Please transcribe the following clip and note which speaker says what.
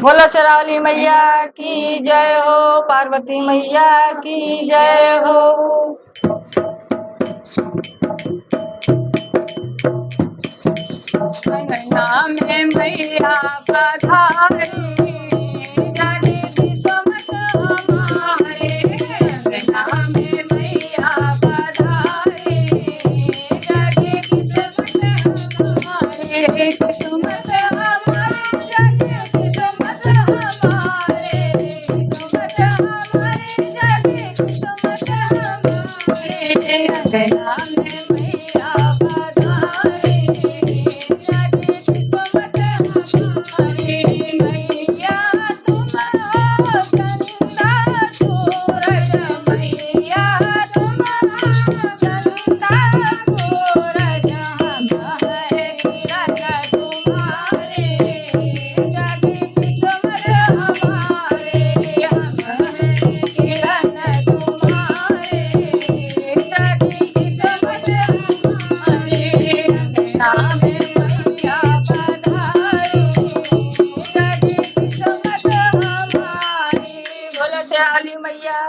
Speaker 1: बोलो शेरावाली मैया की जय हो, पार्वती मैया की जय हो। अंगना में मैया पधारी, जाने किस्मत हमारे। अंगना में मैया पधारी, जाने किस्मत हमारे। किस्मत हमारे, जाने किस्मत हमारे। किस्मत हमारे, जाने किस्मत हमारे। अंगना में मैया पधारी, जाने किस्मत हमारी। मैया तुम गंगा सूरज, मैया तुम गंगा सूरज। हम है किरण तुम्हारे, जागे किस्मत हमारे। हम है किरण तुम्हारे, जागे किस्मत हमारे। अंगना में मैया पधारी, जागे किस्मत हमारी। बोलो शेरावाली मैया